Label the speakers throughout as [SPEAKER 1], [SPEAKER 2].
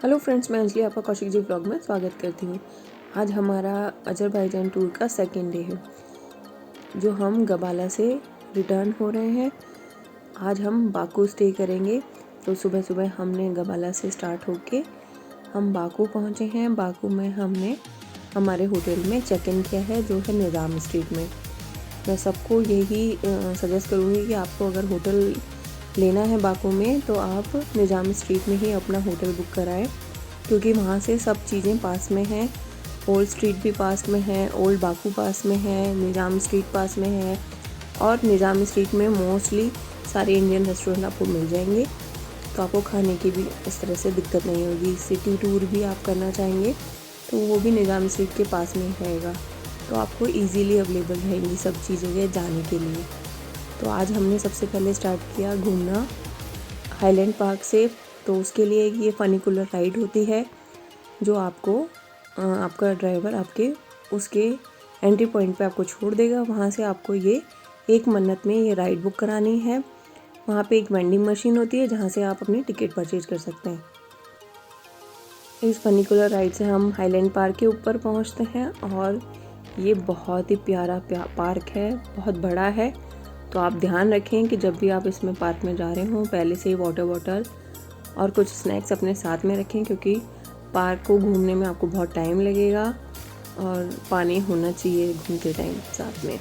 [SPEAKER 1] Hello friends, मैं अंजलि आपका Kaushik ji blog में स्वागत करती हूँ। आज हमारा अजरबैजान टूर का सेकेंड डे है, जो हम गबाला से रिटर्न हो रहे हैं। आज हम बाकू स्टे करेंगे। तो सुबह सुबह हमने गबाला से स्टार्ट होके हम बाकू पहुँचे हैं। बाकू में हमने हमारे होटल में चेक इन किया है, जो है निज़ाम स्ट्रीट में। मैं सबको यही सजेस्ट करूँगी कि आपको अगर होटल लेना है बाकू में तो आप निज़ाम स्ट्रीट में ही अपना होटल बुक कराएं, क्योंकि वहाँ से सब चीज़ें पास में हैं। ओल्ड स्ट्रीट भी पास में है, ओल्ड बाकू पास में है, निज़ाम स्ट्रीट पास में है और निज़ाम स्ट्रीट में मोस्टली सारे इंडियन रेस्टोरेंट आपको मिल जाएंगे। तो आपको खाने की भी इस तरह से दिक्कत नहीं होगी। सिटी टूर भी आप करना चाहेंगे तो वो भी निज़ाम स्ट्रीट के पास में रहेगा, तो आपको इजीली अवेलेबल रहेंगी सब चीज़ें जाने के लिए। तो आज हमने सबसे पहले स्टार्ट किया घूमना हाईलैंड पार्क से। तो उसके लिए ये फनिकुलर राइड होती है, जो आपको आपका ड्राइवर आपके उसके एंट्री पॉइंट पे आपको छोड़ देगा। वहाँ से आपको ये 1 मन्नत में ये राइड बुक करानी है। वहाँ पे एक वेंडिंग मशीन होती है, जहाँ से आप अपनी टिकट परचेज कर सकते हैं। इस फनिकुलर राइड से हम हाईलैंड पार्क के ऊपर पहुँचते हैं और ये बहुत ही प्यारा पार्क है, बहुत बड़ा है। तो आप ध्यान रखें कि जब भी आप इसमें पार्क में जा रहे हों, पहले से ही वाटर बॉटल और कुछ स्नैक्स अपने साथ में रखें, क्योंकि पार्क को घूमने में आपको बहुत टाइम लगेगा और पानी होना चाहिए घूमते टाइम साथ में।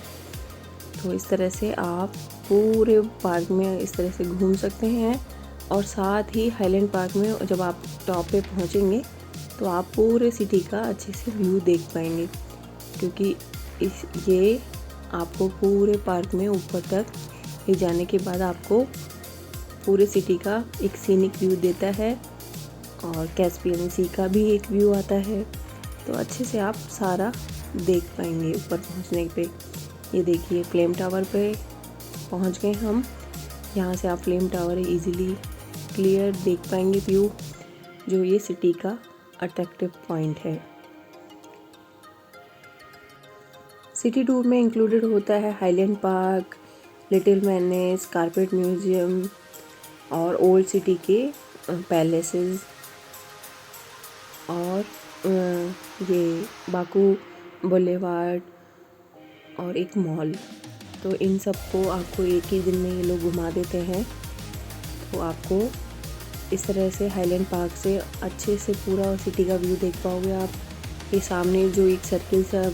[SPEAKER 1] तो इस तरह से आप पूरे पार्क में इस तरह से घूम सकते हैं। और साथ ही हाईलैंड पार्क में जब आप टॉप पे पहुंचेंगे तो आप पूरे सिटी का अच्छे से व्यू देख पाएंगे, क्योंकि ये आपको पूरे पार्क में ऊपर तक ले जाने के बाद आपको पूरे सिटी का एक सीनिक व्यू देता है और कैस्पियन सी का भी एक व्यू आता है। तो अच्छे से आप सारा देख पाएंगे ऊपर पहुंचने पे। ये देखिए फ्लेम टावर पे पहुंच गए हम। यहाँ से आप फ्लेम टावर इजीली क्लियर देख पाएंगे व्यू, जो ये सिटी का अट्रैक्टिव पॉइंट है। सिटी टूर में इंक्लूडेड होता है highland park, little Venice, carpet museum और ओल्ड सिटी के पैलेसेस और ये बाकू बुलेवार्ड और एक मॉल। तो इन सबको आपको एक ही दिन में ये लोग घुमा देते हैं। तो आपको इस तरह से हाईलैंड पार्क से अच्छे से पूरा सिटी का व्यू देख पाओगे आप। ये सामने जो एक सर्किल सा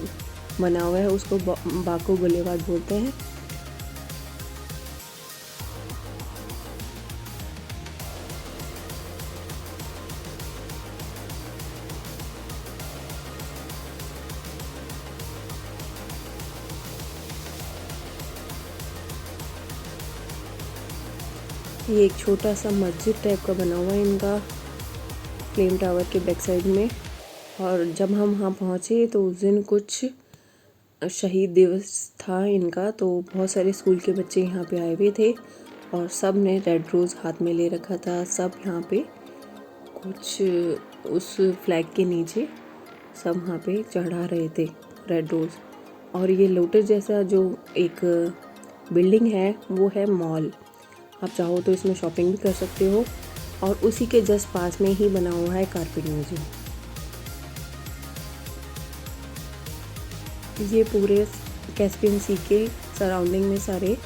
[SPEAKER 1] बना हुआ है उसको बाकू बुलेवार्ड बोलते हैं। ये एक छोटा सा मस्जिद टाइप का बना हुआ है इनका फ्लेम टावर के बैक साइड में। और जब हम वहाँ पहुँचे तो उस दिन कुछ शहीद दिवस था इनका, तो बहुत सारे स्कूल के बच्चे यहाँ पे आए हुए थे और सब ने रेड रोज़ हाथ में ले रखा था। सब यहाँ पे कुछ उस फ्लैग के नीचे सब वहाँ पे चढ़ा रहे थे रेड रोज़। और ये लोटस जैसा जो एक बिल्डिंग है वो है मॉल। आप चाहो तो इसमें शॉपिंग भी कर सकते हो। और उसी के जस्ट पास में ही बना हुआ है कारपेट म्यूजियम। ये पूरे कैस्पियन सी के सराउंडिंग में सारे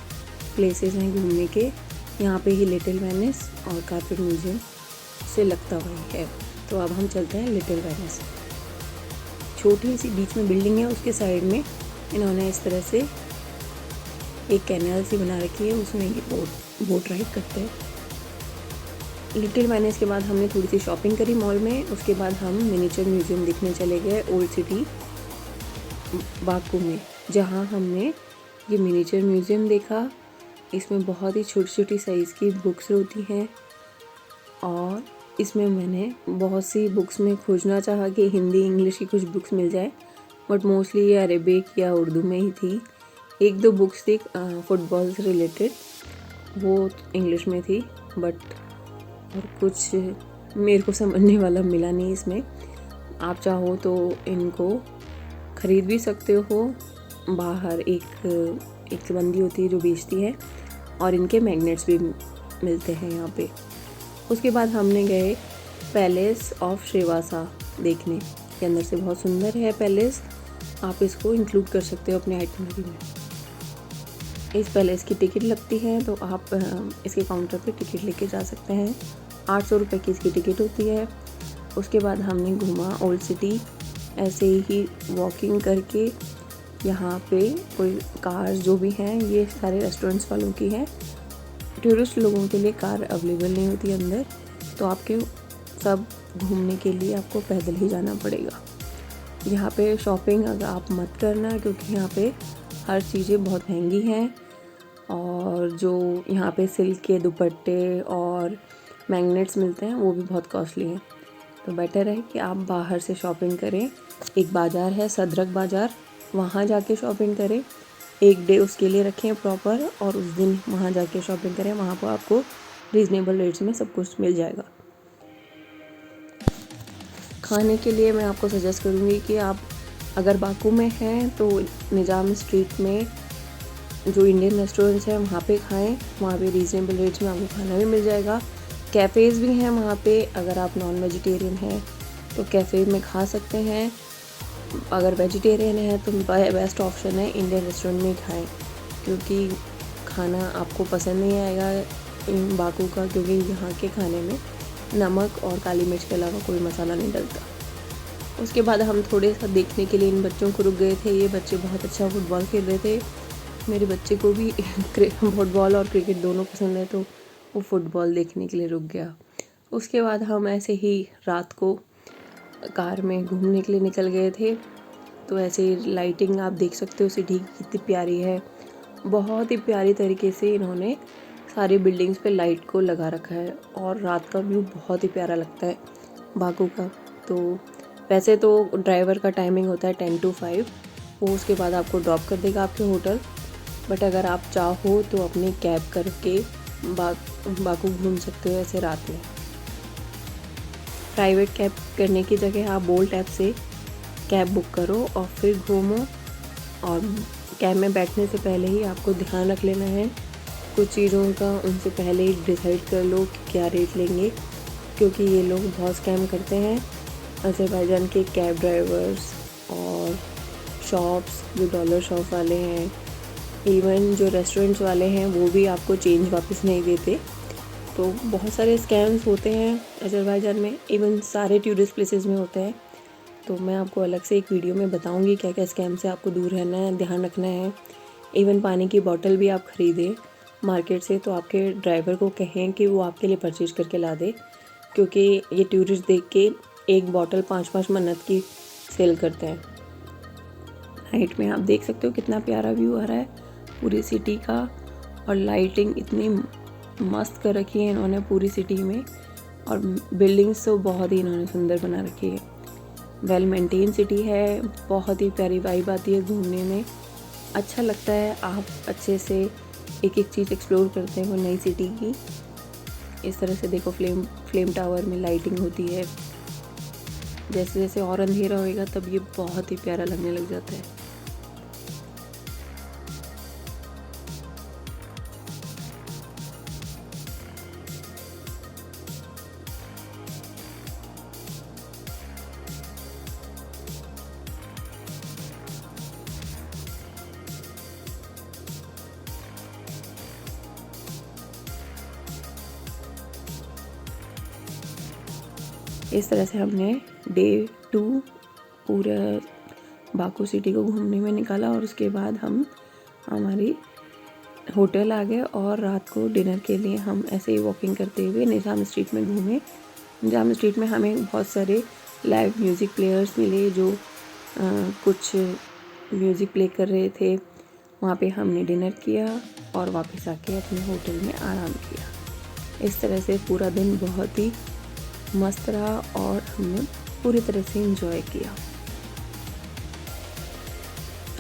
[SPEAKER 1] प्लेसेस हैं घूमने के। यहाँ पे ही लिटिल वेनिस और कारपेट म्यूजियम से लगता हुआ है। तो अब हम चलते हैं लिटिल वेनिस। छोटी सी बीच में बिल्डिंग है, उसके साइड में इन्होंने इस तरह से एक कैनाल सी बना रखी है, उसमें ये बोट राइड करते हैं। लिटिल वेनिस के बाद हमने थोड़ी सी शॉपिंग करी मॉल में। उसके बाद हम मिनीचर म्यूजियम देखने चले गए ओल्ड सिटी बाकू में, जहाँ हमने ये मिनीचर म्यूजियम देखा। इसमें बहुत ही छोटी छोटी साइज़ की बुक्स होती हैं और इसमें मैंने बहुत सी बुक्स में खोजना चाहा कि हिंदी इंग्लिश की कुछ बुक्स मिल जाए, बट मोस्टली ये अरेबिक या उर्दू में ही थी। 1-2 बुक्स थी फुटबॉल से रिलेटेड, वो इंग्लिश में थी, बट और कुछ मेरे को समझने वाला मिला नहीं इसमें। आप चाहो तो इनको ख़रीद भी सकते हो। बाहर एक बंदी होती है जो बेचती है और इनके मैग्नेट्स भी मिलते हैं यहाँ पे। उसके बाद हमने गए पैलेस ऑफ श्रीवासा देखने के अंदर से बहुत सुंदर है पैलेस। आप इसको इंक्लूड कर सकते हो अपने आइटनरी में। इस पैलेस की टिकट लगती है, तो आप इसके काउंटर पे टिकट लेके जा सकते हैं। 800 रुपये की इसकी टिकट होती है। उसके बाद हमने घूमा ओल्ड सिटी। ऐसे ही वॉकिंग करके यहाँ पे कोई कार्स जो भी हैं ये सारे रेस्टोरेंट्स वालों की हैं। टूरिस्ट लोगों के लिए कार अवेलेबल नहीं होती अंदर, तो आपके सब घूमने के लिए आपको पैदल ही जाना पड़ेगा। यहाँ पे शॉपिंग अगर आप मत करना, क्योंकि यहाँ पे हर चीज़ें बहुत महंगी हैं और जो यहाँ पे सिल्क के दुपट्टे और मैग्नेट्स मिलते हैं वो भी बहुत कॉस्टली हैं। तो बेटर है कि आप बाहर से शॉपिंग करें। एक बाज़ार है सदरक बाज़ार, वहाँ जाके शॉपिंग करें। एक डे उसके लिए रखें प्रॉपर और उस दिन वहाँ जाके शॉपिंग करें। वहाँ पर आपको रीज़नेबल रेट्स में सब कुछ मिल जाएगा। खाने के लिए मैं आपको सजेस्ट करूँगी कि आप अगर बाकू में हैं तो निज़ाम स्ट्रीट में जो इंडियन रेस्टोरेंट्स हैं वहाँ पे खाएं। वहाँ पे रीज़नेबल रेट्स में आपको खाना भी मिल जाएगा। कैफ़ेज़ भी हैं वहाँ पे। अगर आप नॉन वेजिटेरियन हैं तो कैफ़े में खा सकते हैं। अगर वेजिटेरियन है तो बेस्ट ऑप्शन है इंडियन रेस्टोरेंट में खाएं, क्योंकि खाना आपको पसंद नहीं आएगा बाकू का, क्योंकि यहाँ के खाने में नमक और काली मिर्च के अलावा कोई मसाला नहीं डलता। उसके बाद हम थोड़े सा देखने के लिए इन बच्चों को रुक गए थे। ये बच्चे बहुत अच्छा फुटबॉल खेल रहे थे। मेरे बच्चे को भी फुटबॉल और क्रिकेट दोनों पसंद है, तो वो फुटबॉल देखने के लिए रुक गया। उसके बाद हम ऐसे ही रात को कार में घूमने के लिए निकल गए थे। तो ऐसे लाइटिंग आप देख सकते हो सिटी की कितनी प्यारी है। बहुत ही प्यारी तरीके से इन्होंने सारी बिल्डिंग्स पे लाइट को लगा रखा है और रात का व्यू बहुत ही प्यारा लगता है बाकू का। तो वैसे तो ड्राइवर का टाइमिंग होता है 10 to 5, वो उसके बाद आपको ड्रॉप कर देगा आपके होटल। बट अगर आप चाहो तो अपनी कैब करके बाकू घूम सकते हो ऐसे रात में। प्राइवेट कैब करने की जगह आप बोल्ट ऐप से कैब बुक करो और फिर घूमो। और कैब में बैठने से पहले ही आपको ध्यान रख लेना है कुछ चीज़ों का, उनसे पहले ही डिसाइड कर लो कि क्या रेट लेंगे, क्योंकि ये लोग बहुत स्कैम करते हैं। अज़रबैजान के कैब ड्राइवर्स और शॉप्स जो डॉलर शॉप वाले हैं, इवन जो रेस्टोरेंट्स वाले हैं, वो भी आपको चेंज वापस नहीं देते। तो बहुत सारे स्कैम्स होते हैं अज़रबैजान में, इवन सारे टूरिस्ट प्लेसेस में होते हैं। तो मैं आपको अलग से एक वीडियो में बताऊंगी क्या क्या स्कैम से आपको दूर रहना है, ध्यान रखना है। इवन पानी की बोतल भी आप ख़रीदें मार्केट से तो आपके ड्राइवर को कहें कि वो आपके लिए परचेज करके ला दे, क्योंकि ये टूरिस्ट देख के एक बोतल 5-5 मन्नत की सेल करते हैं। नाइट में आप देख सकते हो कितना प्यारा व्यू आ रहा है पूरी सिटी का, और लाइटिंग इतनी मस्त कर रखी है इन्होंने पूरी सिटी में, और बिल्डिंग्स तो बहुत ही इन्होंने सुंदर बना रखी है। वेल मेंटेन सिटी है, बहुत ही प्यारी वाइब आती है घूमने में, अच्छा लगता है। आप अच्छे से एक एक चीज़ एक्सप्लोर करते हैं वो नई सिटी की। इस तरह से देखो फ्लेम टावर में लाइटिंग होती है। जैसे जैसे और अंधेरा होएगा तब ये बहुत ही प्यारा लगने लग जाता है। इस तरह से हमने डे 2 पूरा बाकू सिटी को घूमने में निकाला, और उसके बाद हम हमारी होटल आ गए और रात को डिनर के लिए हम ऐसे ही वॉकिंग करते हुए निज़ाम स्ट्रीट में घूमे। निज़ाम स्ट्रीट में हमें बहुत सारे लाइव म्यूज़िक प्लेयर्स मिले जो कुछ म्यूज़िक प्ले कर रहे थे। वहाँ पे हमने डिनर किया और वापस आके अपने होटल में आराम किया। इस तरह से पूरा दिन बहुत ही मस्त रहा और हमने पूरी तरह से एंजॉय किया।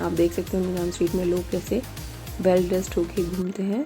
[SPEAKER 1] आप देख सकते हो निज़ाम स्ट्रीट में लोग कैसे वेल ड्रेस्ड होके घूमते हैं।